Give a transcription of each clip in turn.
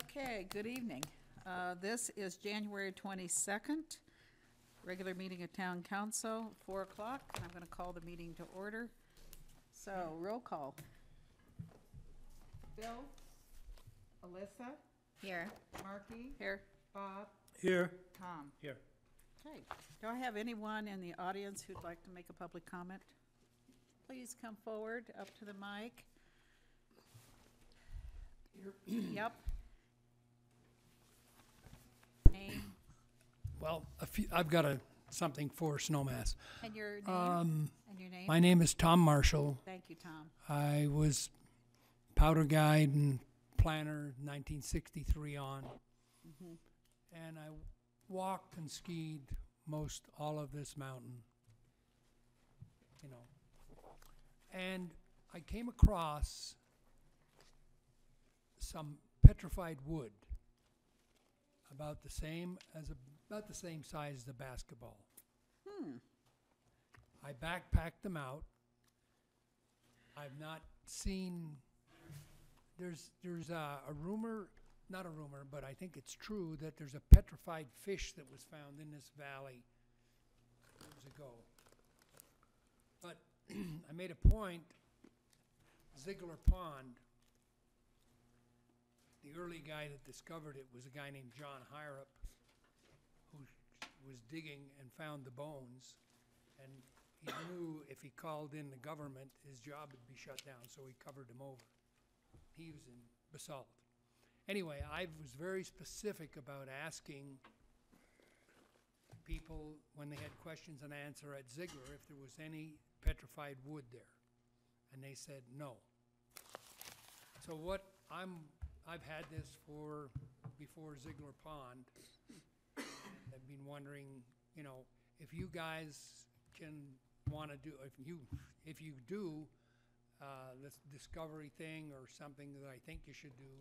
Okay, good evening. This is January 22nd, regular meeting of Town Council, 4 o'clock. I'm going to call the meeting to order. So, roll call. Bill? Alyssa? Here. Marky? Here. Bob? Here. Tom? Here. Okay. Do I have anyone in the audience who'd like to make a public comment? Please come forward, up to the mic. Yep. Name Well, I've got something for Snowmass. and your name? And your name? My name is Tom Marshall. Thank you, Tom. I was powder guide and planner 1963 on. And I walked and skied most all of this mountain, you know. And I came across some petrified wood about the same size as a basketball. I backpacked them out. I've not seen. There's a rumor, not a rumor, but I think it's true that there's a petrified fish that was found in this valley years ago. But I made a point. Ziegler Pond. The early guy that discovered it was a guy named John Hirup, who was digging and found the bones, and he knew if he called in the government, his job would be shut down, so he covered him over. He was in basalt. Anyway, I was very specific about asking people when they had questions and answer at Ziegler if there was any petrified wood there, and they said no. So what I've had this before Ziegler Pond. I've been wondering, you know, if you guys can want to do, if you do this discovery thing or something that I think you should do,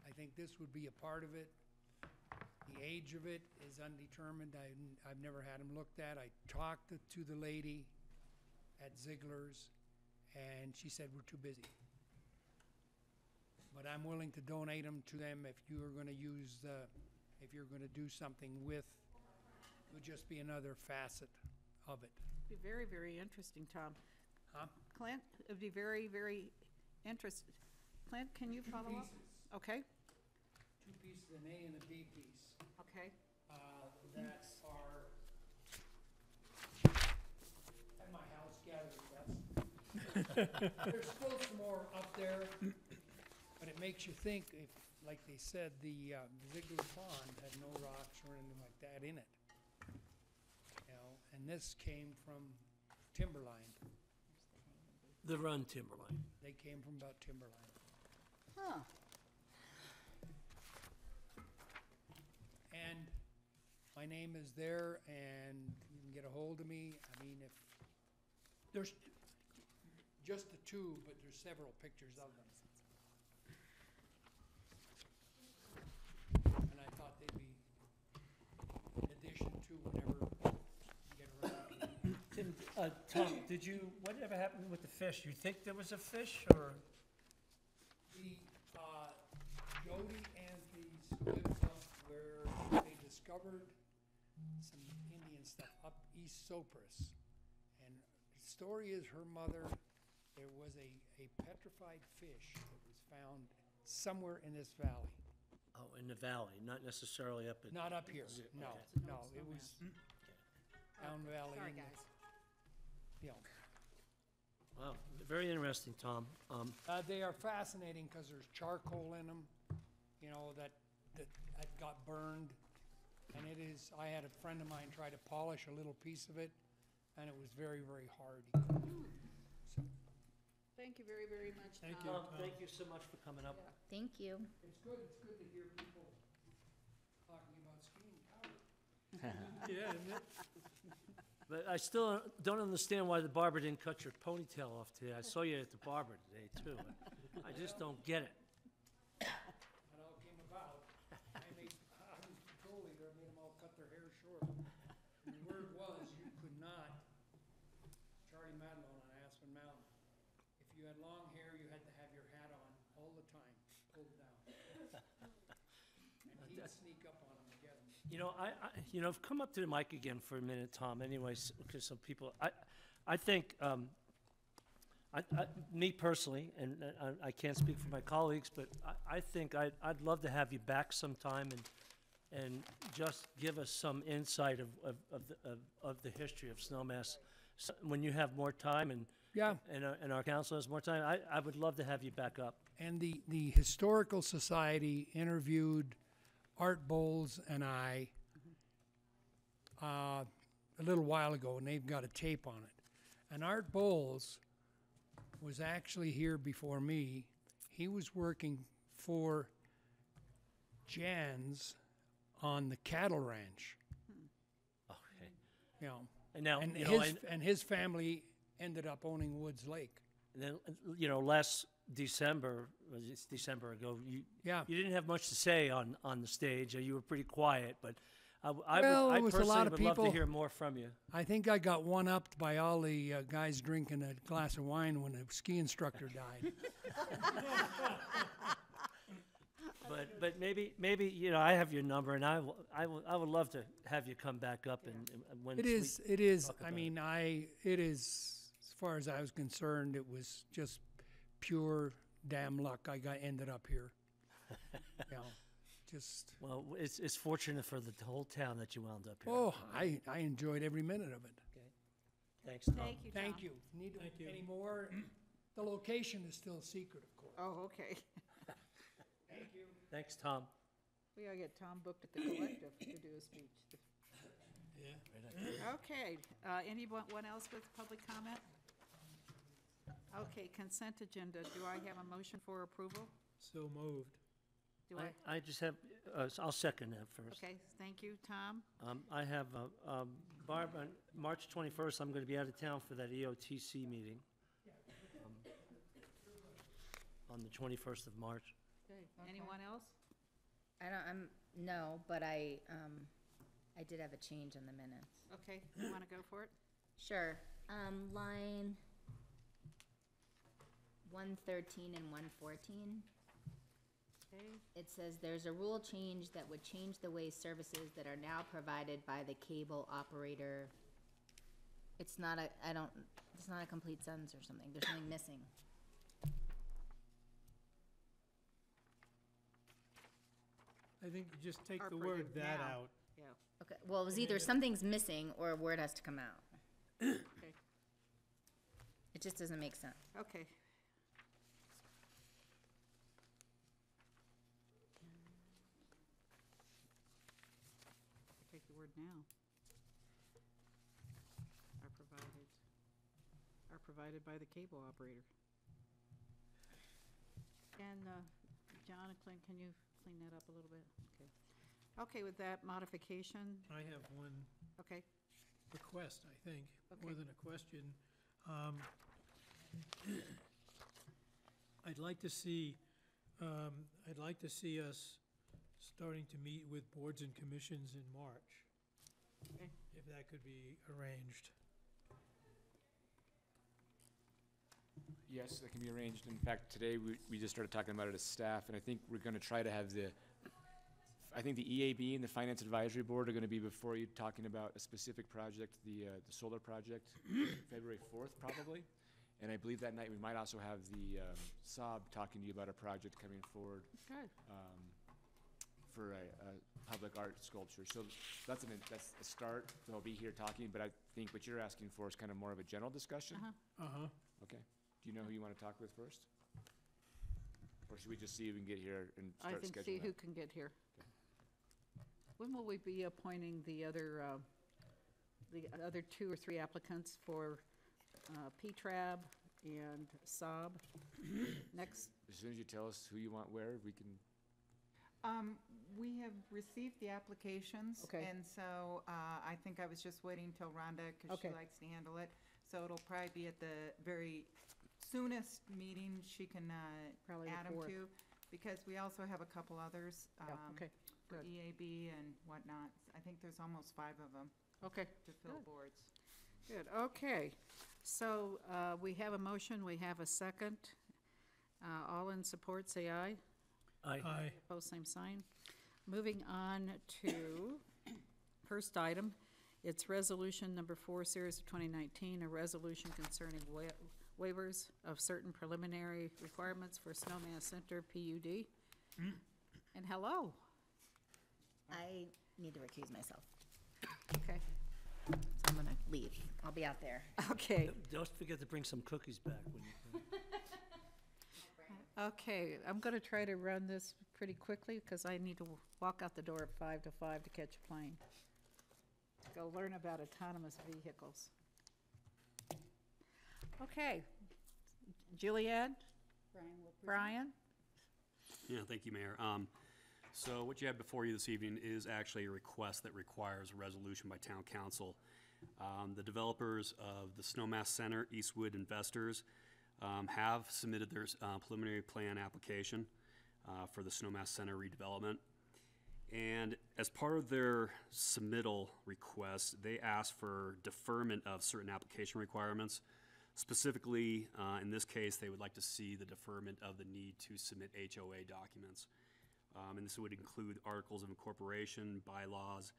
I think this would be a part of it. The age of it is undetermined. I've never had them looked at. I talked to the lady at Ziegler's, and she said we're too busy. But I'm willing to donate them to them if you are going to if you're going to do something with, it would just be another facet of it. It'd be very, very interesting, Tom. Huh? Clint, it would be very, very interesting. Clint, can you follow up? Okay, Two pieces, an A and a B piece. okay. That are at my house gathering. There's still some more up there, but it makes you think if, like they said, the Ziegler Pond had no rocks or anything like that in it. You know, and this came from Timberline. The Run Timberline. They came from about Timberline. Huh. And my name is there, and you can get a hold of me. I mean, if there's just the two, but there's several pictures of them. And I thought they'd be in addition to whenever you get around. Tom, whatever happened with the fish? You think there was a fish, or? The Jody Anthony's lives up where they discovered some Indian stuff up East Cypress. And the story is her mother, there was a petrified fish that was found somewhere in this valley. Oh, in the valley, not necessarily up at. Not up here, Is it? no, Okay. no, it was down valley. Sorry, in the- guys. You know. Wow, very interesting, Tom. They are fascinating because there's charcoal in them, you know, that got burned. And it is, I had a friend of mine try to polish a little piece of it, and it was very, very hard. He couldn't. So, Thank you very, very much, Tom. Thank you. Tom, thank you so much for coming up. Yeah. Thank you. it's good to hear people talking about skiing powder. Yeah, isn't it? But I still don't understand why the barber didn't cut your ponytail off today. I saw you at the barber today, too. I just don't get it. That all came about. I was patrol leader, I made them all cut their hair short. And the word was, you could not, Charlie Madelon on Aspen Mountain, if you had long hair, you had to have your hat on all the time, pulled down. Come up to the mic again for a minute, Tom, anyways, because some people, I think, me personally, and I can't speak for my colleagues, but I think I'd love to have you back sometime and just give us some insight of the history of Snowmass. When you have more time Yeah, and our council has more time, I would love to have you back up. and the Historical Society interviewed Art Bowles and I a little while ago, and they've got a tape on it. And Art Bowles was actually here before me. He was working for Jan's on the cattle ranch, Okay. you know. And now, And his family ended up owning Woods Lake. and then, last December, was it December ago, Yeah. you didn't have much to say on the stage. You were pretty quiet, but I Well, it was a lot of personally would love to people. hear more from you. I think I got one-upped by all the guys drinking a glass of wine when the ski instructor died. But maybe I have your number, and I would love to have you come back up and when It is. talk I about mean, it is. As far as I was concerned, it was just pure damn luck. Ended up here. You know, just. Well, it's fortunate for the whole town that you wound up here. Oh, I enjoyed every minute of it. Thanks, Tom. Thank you, Tom. Thank you. Need any more? The location is still a secret, of course. Oh, okay. Thank you. Thanks, Tom. We gotta get Tom booked at the Collective to do a speech. Yeah. Okay, anyone else with public comment? Okay, consent agenda. Do I have a motion for approval? So moved. Do I? I just have, I'll second that first. Okay, thank you, Tom. I have, Barb, on March 21st, I'm going to be out of town for that EOTC meeting. On the 21st of March. Okay, anyone else? No, but I did have a change in the minutes. Okay, you wanna go for it? Sure. Line 113 and 114. Okay, It says there's a rule change that would change the way services that are now provided by the cable operator. It's not a complete sentence or something. There's something missing. I think you just take the Operated word "that" now. out. yeah, Okay, well, it was either something's missing or a word has to come out. okay, It just doesn't make sense. okay. Take the word now. Are provided by the cable operator. And, John and Clint, can you clean that up a little bit? Okay. Okay, with that modification, I have one okay, request, I think, more Okay. than a question. I'd like to see us starting to meet with boards and commissions in March, okay. if that could be arranged. Yes, that can be arranged. In fact, today we just started talking about it as staff, and I think we're going to try to have I think the EAB and the Finance Advisory Board are going to be before you talking about a specific project, the solar project, February 4th probably. And I believe that night we might also have the SOB talking to you about a project coming forward Good. for a public art sculpture. So that's a start. They'll be here talking, but I think what you're asking for is kind of more of a general discussion. Uh-huh. Uh-huh. Okay. Do you know who you want to talk with first? Or should we just see if we can get here and I start think scheduling see that? who can get here. When will we be appointing the other 2 or 3 applicants for PTRAB and SOB? Next, As soon as you tell us who you want where, we can, We have received the applications. Okay. And so I think I was just waiting till Rhonda, because she Okay. likes to handle it. So it'll probably be at the very soonest meeting she can Probably the add them 4th. to. Because we also have a couple others Yeah, okay, for good. EAB and whatnot. I think there's almost 5 of them Okay, to fill Good. boards. good, okay. So we have a motion, we have a second. All in support, say aye. Aye. Aye. Opposed, same sign. Moving on to First item, it's resolution number 4, series of 2019, a resolution concerning waivers of certain preliminary requirements for Snowmass Center PUD. And hello. I need to recuse myself, Okay. so I'm gonna leave. I'll be out there. Okay. Don't forget to bring some cookies back when you Okay, I'm gonna try to run this pretty quickly because I need to walk out the door at 5 to 5 to catch a plane. Go learn about autonomous vehicles. Okay. Julianne? Brian? Yeah, thank you, Mayor. So what you have before you this evening is actually a request that requires a resolution by town council. The developers of the Snowmass Center, Eastwood Investors, have submitted their preliminary plan application for the Snowmass Center redevelopment. And as part of their submittal request, they asked for deferment of certain application requirements. Specifically, in this case, they would like to see the deferment of the need to submit HOA documents. And this would include articles of incorporation, bylaws,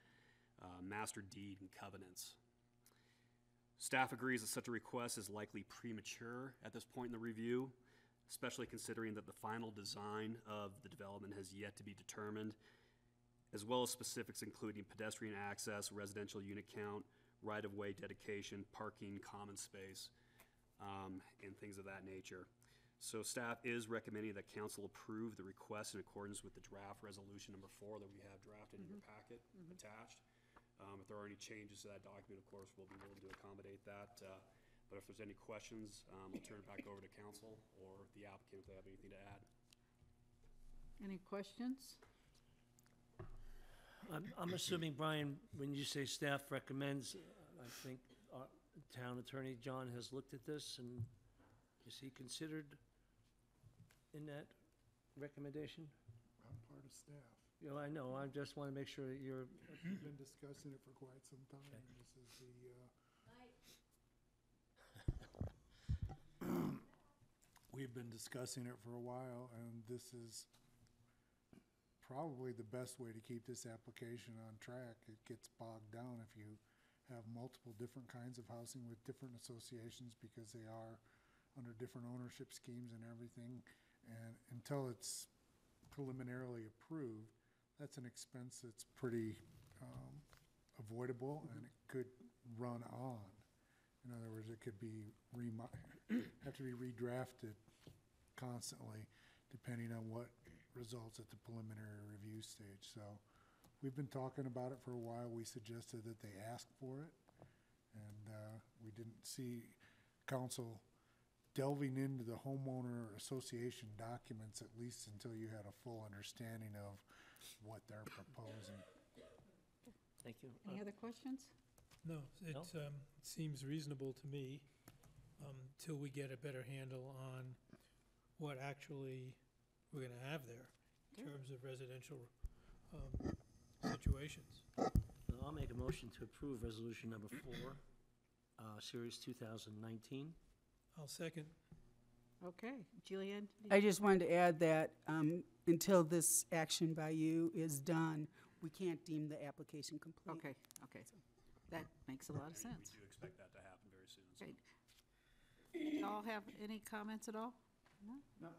master deed, and covenants. Staff agrees that such a request is likely premature at this point in the review, especially considering that the final design of the development has yet to be determined, as well as specifics including pedestrian access, residential unit count, right-of-way dedication, parking, common space, and things of that nature. So staff is recommending that council approve the request in accordance with the draft resolution number 4 that we have drafted in your packet attached. If there are any changes to that document, of course, we'll be willing to accommodate that. But if there's any questions, I'll turn it back over to council or the applicant if they have anything to add. Any questions? I'm assuming, Brian, when you say staff recommends, I think our town attorney, John, has looked at this, and is he considered in that recommendation? I'm part of staff. You know, I know, I just want to make sure that you're, We've been discussing it for quite some time. Okay. This is the, we've been discussing it for a while, and this is probably the best way to keep this application on track. It gets bogged down if you have multiple different kinds of housing with different associations because they are under different ownership schemes and everything. And until it's preliminarily approved, that's an expense that's pretty avoidable, and it could run on. In other words, it could be have to be redrafted constantly, depending on what results at the preliminary review stage. So we've been talking about it for a while. We suggested that they ask for it, and we didn't see council delving into the homeowner association documents, at least until you had a full understanding of what they're proposing. thank you. Any other questions? No, it No? seems reasonable to me, till we get a better handle on what actually we're gonna have there in terms of residential situations. I'll make a motion to approve resolution number 4, series 2019. I'll second. Okay, Julianne? I just wanted to add that until this action by you is done, we can't deem the application complete. Okay, okay, that makes a lot of sense. We do expect that to happen very soon. So. Great. Y'all have any comments at all? No,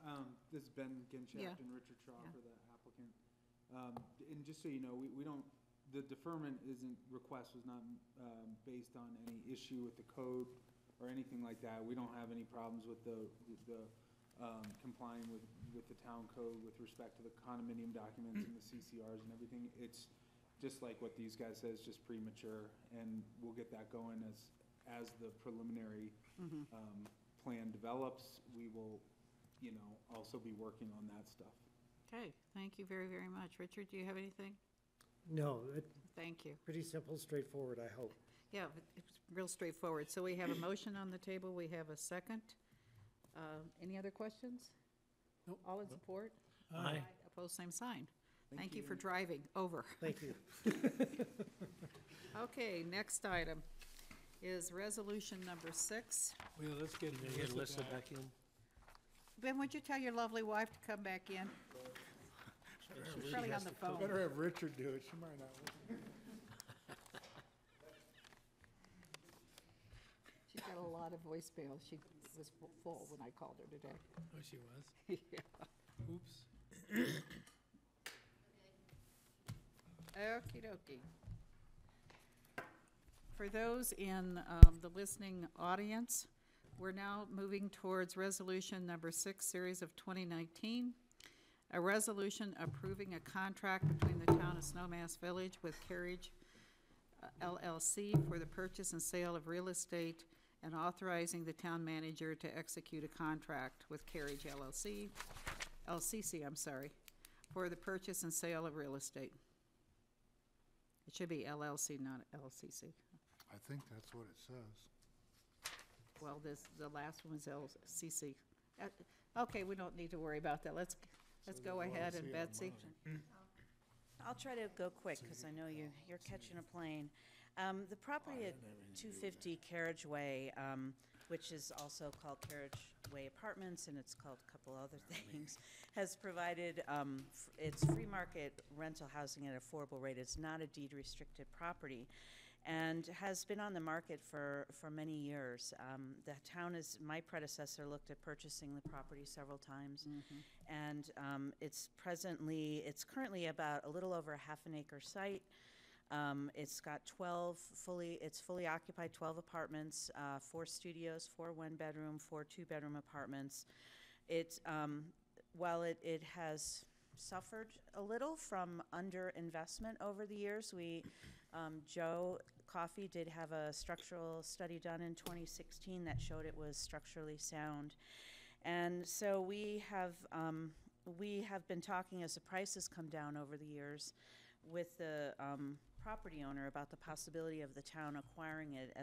this is Ben Ginshaft Yeah. and Richard Shaw Yeah. for the applicant. And just so you know, we don't, the deferment request was not based on any issue with the code or anything like that. We don't have any problems with the complying with the town code with respect to the condominium documents and the CCRs and everything. It's just like what these guys said, it's just premature, and we'll get that going as the preliminary plan develops. We will, also be working on that stuff. Okay, thank you very, very much. Richard, do you have anything? No, Thank you. pretty simple, straightforward, I hope. Yeah, it's real straightforward. So we have a motion on the table, we have a second. Any other questions? Nope. All in support? Aye. Opposed, same sign. Thank you for driving over. Thank you. Okay, next item is resolution number 6. Well, let's get Can you get Melissa Alyssa back. back in? Ben, would you tell your lovely wife to come back in? She's probably on the phone. Better have Richard do it, she might not. not a voicemail. She was full when I called her today. Oh, she was? Yeah. Oops. Okey dokey. For those in the listening audience, we're now moving towards resolution number 6, series of 2019. A resolution approving a contract between the town of Snowmass Village with Carriage LLC for the purchase and sale of real estate and authorizing the town manager to execute a contract with Carriage LCC, for the purchase and sale of real estate. It should be LLC, not LCC. I think that's what it says. Well, the last one was LCC. Okay, we don't need to worry about that. Let's go ahead, and Betsy. I'll try to go quick, because I know you're catching a plane. The property at 250 Carriageway, which is also called Carriageway Apartments, and it's called a couple other things, has provided, it's free market rental housing at an affordable rate. It's not a deed-restricted property, and has been on the market for many years. The town my predecessor looked at purchasing the property several times, and it's currently about a little over a half an acre site. It's got it's fully occupied, 12 apartments, 4 studios, 4 one-bedroom, 4 two-bedroom apartments. While it has suffered a little from underinvestment over the years, Joe Coffey did have a structural study done in 2016 that showed it was structurally sound. And so we have been talking, as the prices come down over the years, with the property owner about the possibility of the town acquiring it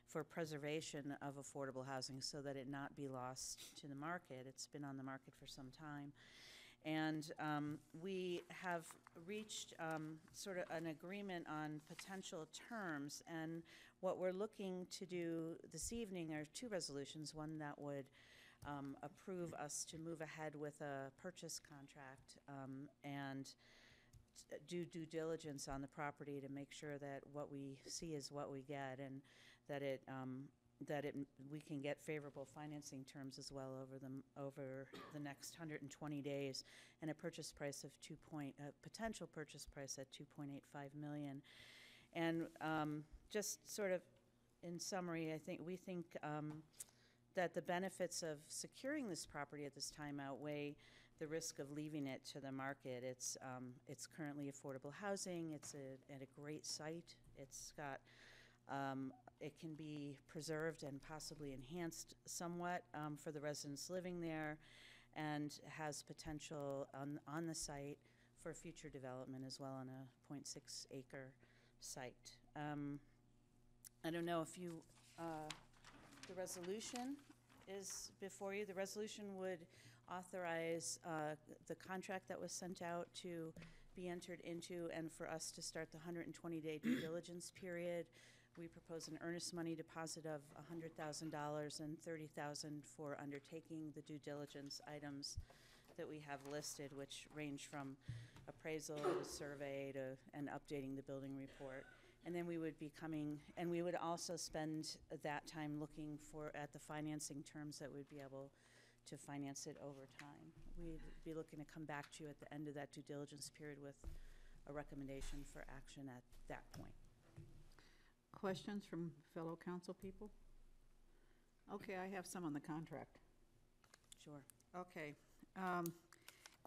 for preservation of affordable housing so that it not be lost to the market. It's been on the market for some time. And we have reached sort of an agreement on potential terms. And what we're looking to do this evening are 2 resolutions, one that would approve us to move ahead with a purchase contract and do due diligence on the property to make sure that what we see is what we get, and that we can get favorable financing terms as well over the next 120 days, and a purchase price of potential purchase price at $2.85 million. And just sort of in summary, we think that the benefits of securing this property at this time outweigh the risk of leaving it to the market. It's currently affordable housing. It's at a great site. It's got it can be preserved and possibly enhanced somewhat for the residents living there, and has potential on the site for future development as well on a 0.6 acre site. I don't know if the resolution is before you. The resolution would authorize the contract that was sent out to be entered into, and for us to start the 120-day due diligence period. We propose an earnest money deposit of $100,000 and $30,000 for undertaking the due diligence items that we have listed, which range from appraisal to survey and updating the building report. And then we would be and we would also spend that time looking at the financing terms that would be able to finance it over time. We'd be looking to come back to you at the end of that due diligence period with a recommendation for action at that point. Questions from fellow council people? Okay, I have some on the contract. Sure. Okay.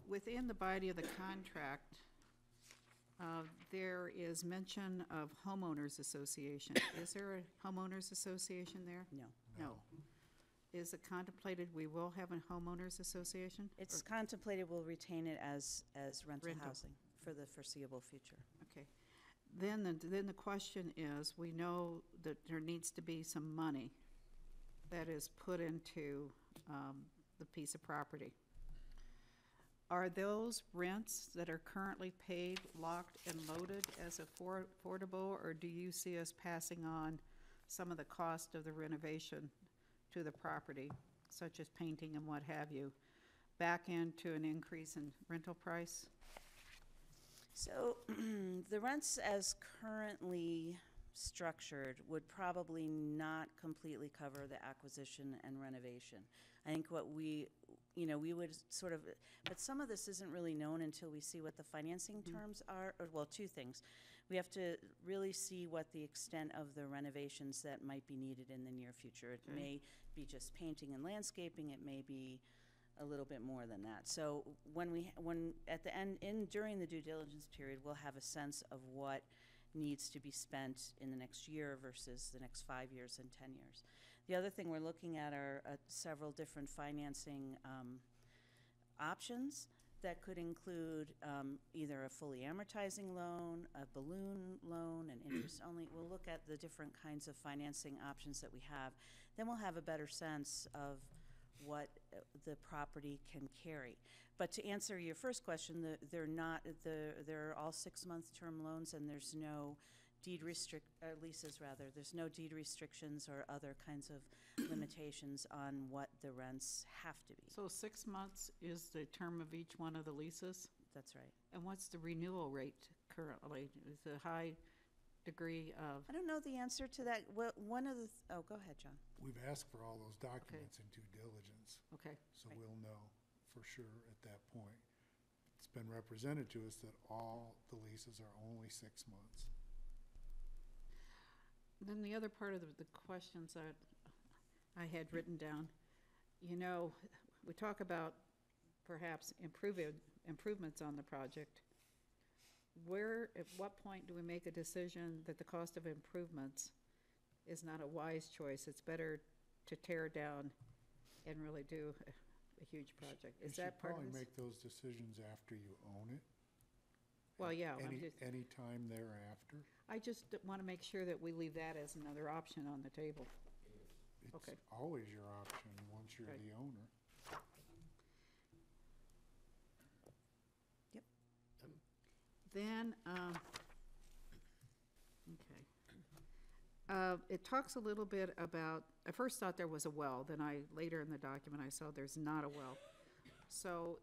Within the body of the contract, there is mention of homeowners association. Is there a homeowners association there? No. No. Is it contemplated we will have a homeowners association? It's contemplated we'll retain it as rental Rental. housing for the foreseeable future. Okay. Then the question is, we know that there needs to be some money that is put into the piece of property. Are those rents that are currently paid locked and loaded as affordable, or do you see us passing on some of the cost of the renovation to the property, such as painting and what have you, back into an increase in rental price? So the rents as currently structured would probably not completely cover the acquisition and renovation. I think what we would sort of, but some of this isn't really known until we see what the financing terms are, or, well, two things. We have to really see what the extent of the renovations that might be needed in the near future. It Okay. may be just painting and landscaping, it may be a little bit more than that. So when at the end, during the due diligence period, we'll have a sense of what needs to be spent in the next year versus the next 5 years and 10 years. The other thing we're looking at are several different financing options that could include either a fully amortizing loan, a balloon loan, an interest only. We'll look at the different kinds of financing options that we have. Then we'll have a better sense of what the property can carry. But to answer your first question, they're all 6-month term loans, and there's no leases rather. There's no deed restrictions or other kinds of limitations on what the rents have to be. So 6 months is the term of each one of the leases? That's right. And what's the renewal rate currently? Is it a high degree of, I don't know the answer to that. Well, oh, go ahead, John. We've asked for all those documents in due diligence, okay, so right. we'll know for sure at that point. It's been represented to us that all the leases are only 6 months. Then the other part of the questions that I had written down, we talk about perhaps improvements on the project. At what point do we make a decision that the cost of improvements is not a wise choice? It's better to tear down and really do a huge project. Is that part of You should probably this? make those decisions after you own it. Well, yeah, Any time thereafter. I just want to make sure that we leave that as another option on the table. Okay. It's always your option once you're Right. the owner. Then, it talks a little bit about, I first thought there was a well, then later in the document I saw there's not a well. So,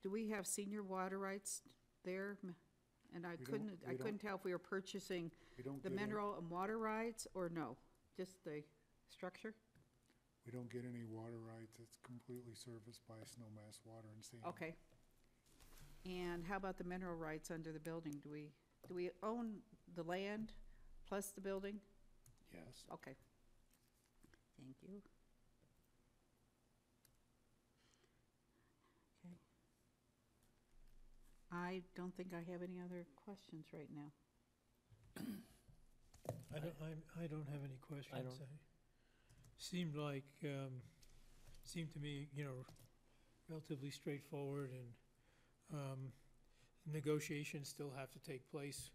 do we have senior water rights there? And I We don't- couldn't, we don't- tell if we were purchasing We don't the get any- mineral and water rights, or no? Just the structure? We don't get any water rights. It's completely serviced by Snowmass Water and Sand. Okay. And how about the mineral rights under the building? Do we own the land plus the building? Yes. Okay. Thank you. Okay. I don't think I have any other questions right now. I don't have any questions. don't. Seemed to me, relatively straightforward, and negotiations still have to take place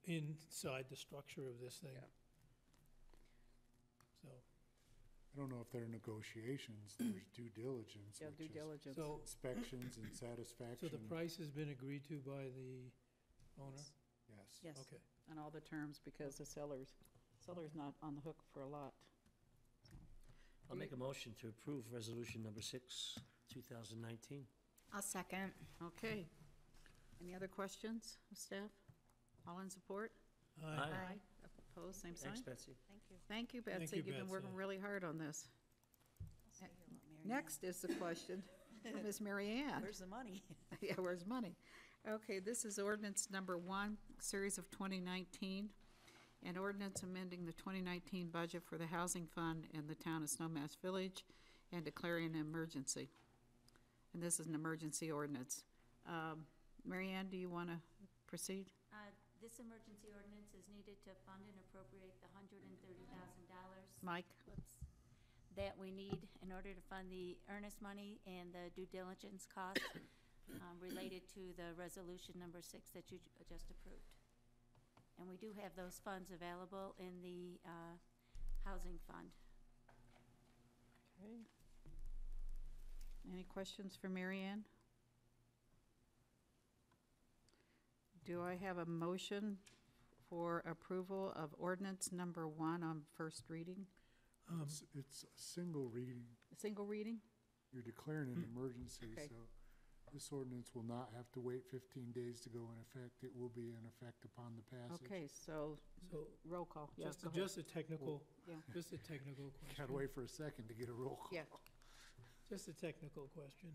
inside the structure of this thing. Yeah. So, I don't know if they're negotiations. There's due diligence, Yeah, which due is diligence. so, inspections and so satisfaction. the price has been agreed to by the owner? Yes. Yes. Okay. On all the terms, because the seller's not on the hook for a lot. I'll make a motion to approve resolution number 6, 2019. I'll second. Okay. Any other questions of staff? All in support? Aye. Opposed, same sign? Thanks, Betsy. Thank you. Thank you, Thank Betsy. you, You've been working Betsy. really hard on this. I'll see here what Mary Next is the question from Ms. Mary Ann. Where's the money? Yeah, where's money? Okay, this is ordinance number 1, series of 2019, an ordinance amending the 2019 budget for the housing fund in the town of Snowmass Village and declaring an emergency. And this is an emergency ordinance. Mary Ann, do you want to proceed? This emergency ordinance is needed to fund and appropriate the $130,000. Mike? That we need in order to fund the earnest money and the due diligence costs related to the resolution number 6 that you just approved. And we do have those funds available in the housing fund. Okay. Any questions for Mary Ann? Do I have a motion for approval of ordinance number 1 on first reading? It's a single reading. A single reading? You're declaring an emergency, Okay. so This ordinance will not have to wait 15 days to go in effect. It will be in effect upon the passage. Okay, so, So, roll call. Yeah, just, go ahead. just a technical, Yeah. just a technical question. Gotta wait for a second to get a roll call. Yeah. Just a technical question.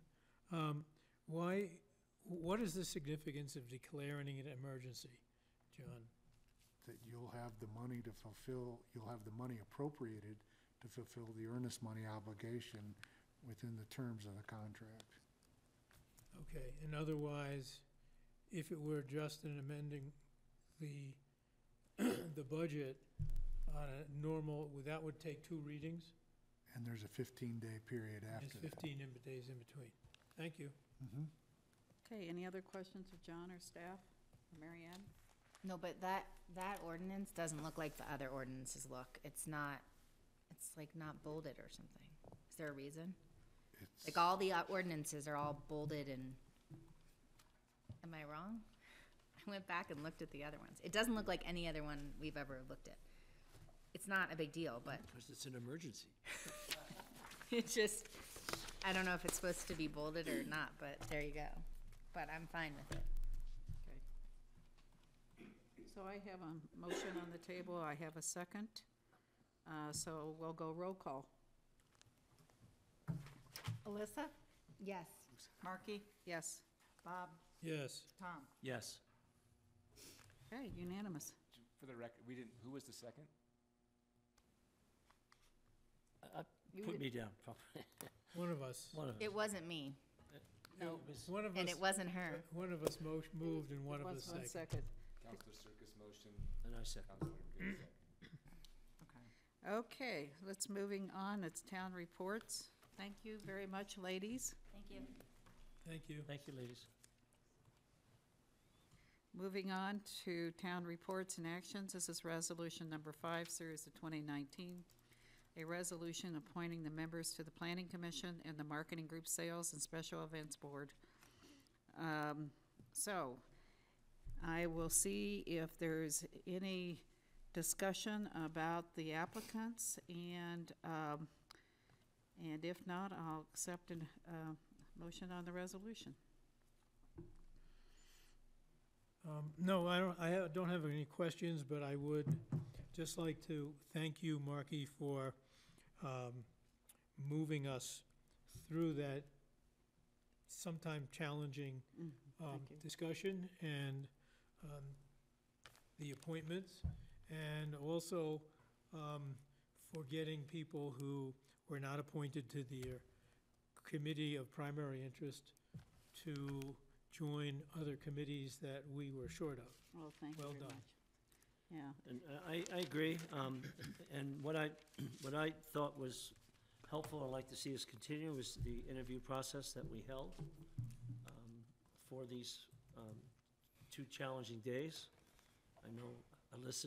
What is the significance of declaring an emergency, John? That you'll have the money to fulfill, you'll have the money appropriated to fulfill the earnest money obligation within the terms of the contract. Okay, and otherwise, if it were just an amending the, the budget on a normal, that would take 2 readings? And there's a 15-day period There's after that. 15 days in between. Thank you. Mhm. Okay, any other questions of John or staff, or Mary Ann? No, but that ordinance doesn't look like the other ordinances look. It's not, it's like not bolded or something. Is there a reason? It's- Like all the ordinances are all bolded and, am I wrong? I went back and looked at the other ones. It doesn't look like any other one we've ever looked at. It's not a big deal, but Because it's an emergency. it just, I don't know if it's supposed to be bolded or not, but there you go. But I'm fine with it. Okay. So I have a motion on the table, I have a second. So we'll go roll call. Alyssa? Yes. Marky? Yes. Bob? Yes. Tom? Yes. Okay, unanimous. For the record, we didn't, who was the second? You Put did- me down, probably. One of us. One of us. It wasn't me, No. One of us. and it wasn't her. One of us moved and one of us One seconded. second. Counselor Circus motion, And I second. Counselor Green second. Okay. Okay, let's moving on, it's town reports. Thank you very much, ladies. Thank you. Thank you. Thank you, ladies. Moving on to town reports and actions, this is resolution number 5, series of 2019. A resolution appointing the members to the Planning Commission and the Marketing Group Sales and Special Events Board. So, I will see if there's any discussion about the applicants, and if not, I'll accept a motion on the resolution. No, I don't have any questions, but I would just like to thank you, Marky, for moving us through that sometime challenging Thank you. discussion and the appointments, and also for getting people who were not appointed to the committee of primary interest to join other committees that we were short of. Well, thank you Well very done. much. Yeah, And I agree, and what I thought was helpful, I'd like to see us continue, was the interview process that we held for these 2 challenging days. I know Alyssa,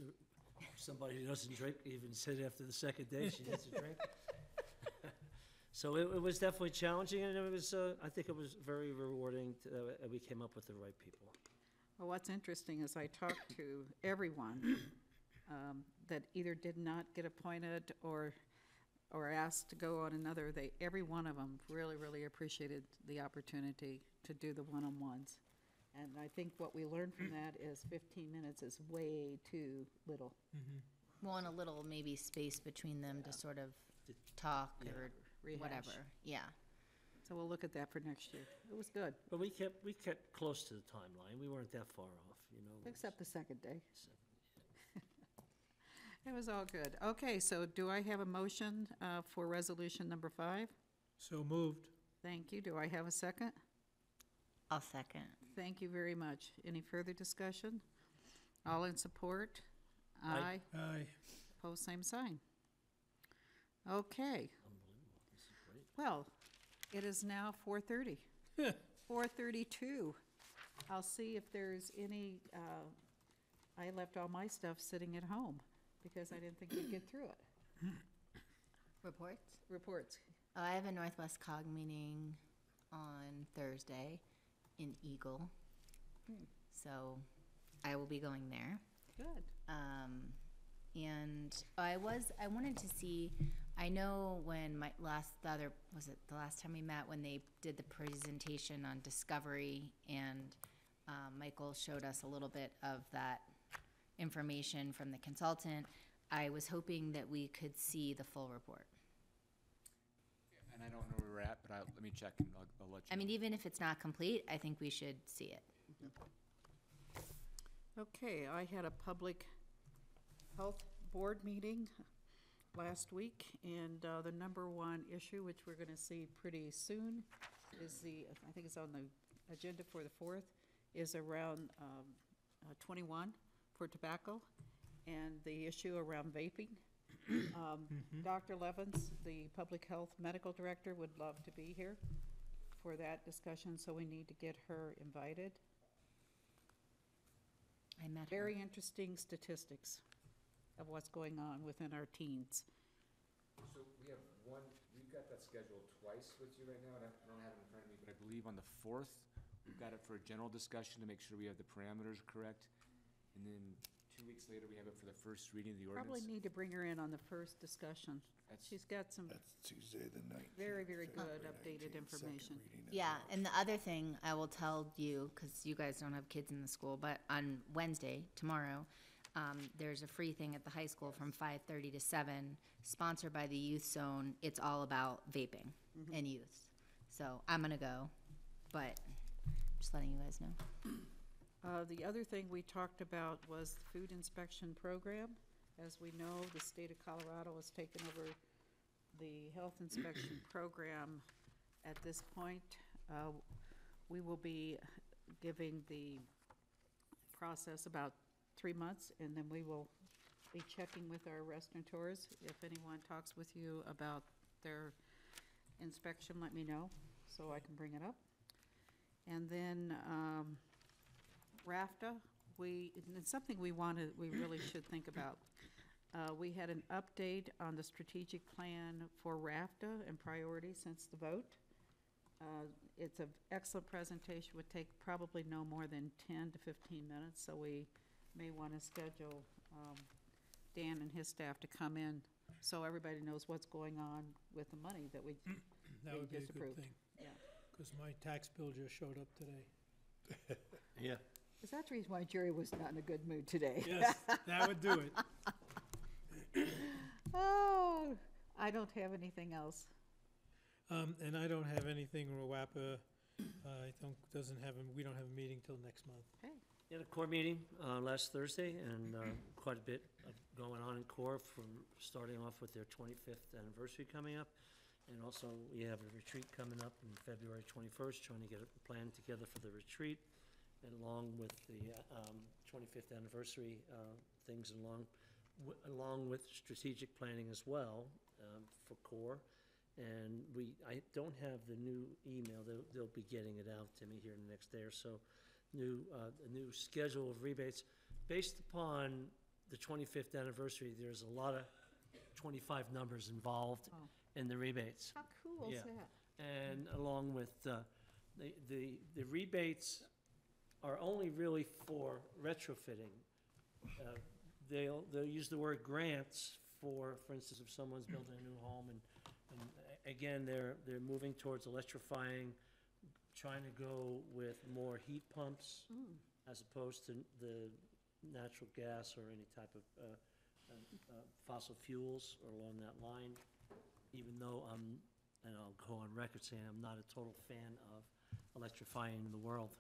somebody who doesn't drink, even said after the second day she needs a drink. So it was definitely challenging, and it was, I think it was very rewarding that we came up with the right people. well, what's interesting is I talked to everyone that either did not get appointed or asked to go on another, every one of them really, really appreciated the opportunity to do the one-on-ones. And I think what we learned from that is 15 minutes is way too little. Want a little maybe space between them to sort of talk Yeah. or Rehash. whatever. Yeah. So we'll look at that for next year. It was good, But we kept close to the timeline, we weren't that far off, you know. except the second day. So- It was all good. Okay, so do I have a motion for resolution number 5? So moved. Thank you. Do I have a second? I'll second. Thank you very much. Any further discussion? All in support? Aye. Aye. Pose same sign. Okay, Unbelievable, this is great. well, it is now 4:30. 4:32. I'll see if there's any, I left all my stuff sitting at home because I didn't think we'd get through it. Reports? Reports. I have a Northwest COG meeting on Thursday in Eagle. So I will be going there. Good. And I wanted to see, I know when the last time we met, when they did the presentation on Discovery, and Michael showed us a little bit of that information from the consultant, I was hoping that we could see the full report. And I don't know where we're at, but let me check and I'll let you I mean, know. even if it's not complete, I think we should see it. Okay, I had a public health board meeting last week, and the number one issue, which we're gonna see pretty soon, is I think it's on the agenda for the 4th, is around 21 for tobacco, and the issue around vaping. Dr. Levens, the Public Health Medical Director, would love to be here for that discussion, so we need to get her invited. I met her. Very interesting statistics of what's going on within our teens. So we've got that scheduled twice with you right now, and I don't have it in front of me, but I believe on the 4th, we've got it for a general discussion to make sure we have the parameters correct. And then 2 weeks later, we have it for the first reading of the Probably ordinance. need to bring her in on the first discussion. She's got some That's Tuesday the 19th. very, very good February updated 19th, second information. reading of Yeah, the and the other thing I will tell you, because you guys don't have kids in the school, but on Wednesday, tomorrow, there's a free thing at the high school from 5:30 to 7, sponsored by the Youth Zone. It's all about vaping and youth. So I'm gonna go, but just letting you guys know. The other thing we talked about was the food inspection program. As we know, the state of Colorado has taken over the health inspection program at this point. We will be giving the process about 3 months, and then we will be checking with our restaurateurs. If anyone talks with you about their inspection, let me know, so I can bring it up. And then, RAFTA, it's something we really should think about. We had an update on the strategic plan for RAFTA and priorities since the vote. It's an excellent presentation, would take probably no more than 10 to 15 minutes, so we may want to schedule Dan and his staff to come in, so everybody knows what's going on with the money that we That would be a good disapproved. thing, Yeah. because my tax bill just showed up today. Yeah. Is that the reason why Jerry was not in a good mood today? Yes, that would do it. Oh, I don't have anything else. And I don't have anything, RWAPA, we don't have a meeting till next month. We had a core meeting last Thursday, and quite a bit of going on in core, from starting off with their 25th anniversary coming up. And also, we have a retreat coming up on February 21st, trying to get a plan together for the retreat, and along with the 25th anniversary things, along with strategic planning as well for core. And I don't have the new email. They'll be getting it out to me here in the next day or so. A new schedule of rebates. Based upon the 25th anniversary, there's a lot of 25 numbers involved in the rebates. How cool is Yeah. that? And along with the rebates are only really for retrofitting. They'll use the word grants for instance, if someone's building a new home, and again, they're moving towards electrifying, trying to go with more heat pumps as opposed to the natural gas or any type of fossil fuels or along that line, even though and I'll go on record saying I'm not a total fan of electrifying the world,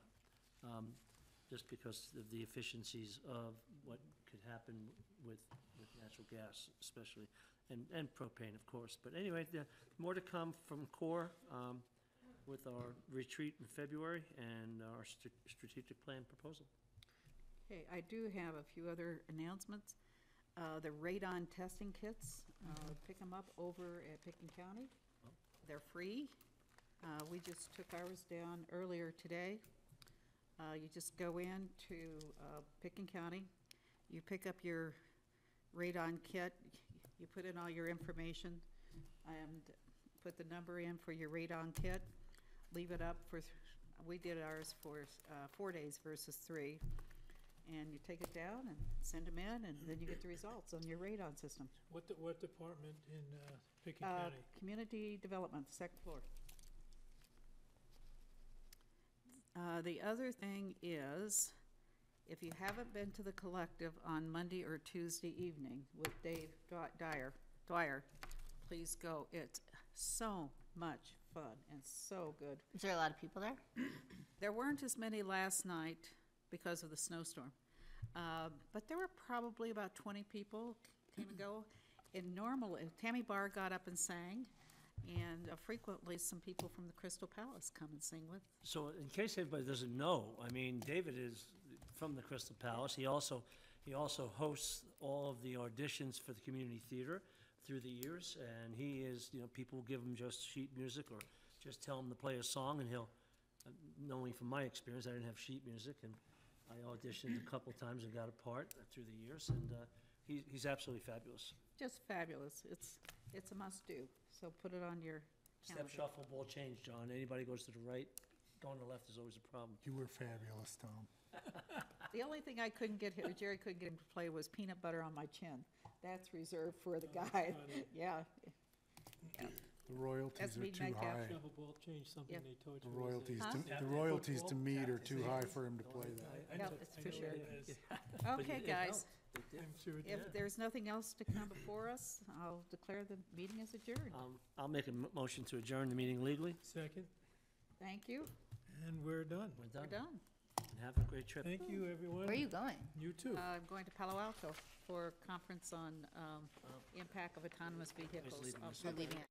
just because of the efficiencies of what could happen with natural gas especially, and propane, of course. But anyway, more to come from core with our retreat in February and our strategic plan proposal. Okay, I do have a few other announcements. The radon testing kits, pick them up over at Picken County. They're free. We just took ours down earlier today. You just go in to Picken County, you pick up your radon kit, you put in all your information, and put the number in for your radon kit, leave it up for, we did ours for 4 days versus 3. and you take it down and send them in, and then you get the results on your radon system. What department in Pickett Uh, County? Community Development, second floor. The other thing is, if you haven't been to the collective on Monday or Tuesday evening with Dave Dwyer, please go. It's so much fun and so good. Is there a lot of people there? There weren't as many last night because of the snowstorm, but there were probably about 20 people came and go. And normally, Tammy Barr got up and sang, and frequently some people from the Crystal Palace come and sing with. So in case anybody doesn't know, I mean, David is from the Crystal Palace. He also hosts all of the auditions for the community theater through the years, and he is, people give him just sheet music or just tell him to play a song, and he'll, knowing from my experience, I didn't have sheet music, and I auditioned a couple times and got a part through the years, and he's absolutely fabulous. Just fabulous. It's a must-do, so put it on your Step, calendar. shuffle, ball change, John. Anybody goes to the right, going to the left is always a problem. You were fabulous, Tom. The only thing I couldn't get here, Jerry couldn't get him to play, was Peanut Butter on My Chin. That's reserved for the guy. Yeah. The royalties That's are me, too Metcalf. high. Shuffle ball change, something Yep. they taught The you. royalties, Huh? the royalties to mead are too high for him to play that. Yep, it's for sure. But Okay, it guys, helped. It did. I'm sure it if there's nothing else to come before us, I'll declare the meeting as adjourned. I'll make a motion to adjourn the meeting legally. Second, Thank you. and we're done. We're We're done. done. And have a great trip. Thank you, everyone. Where are you going? You too. I'm going to Palo Alto for a conference on impact of autonomous vehicles. leaving on this We're public leaving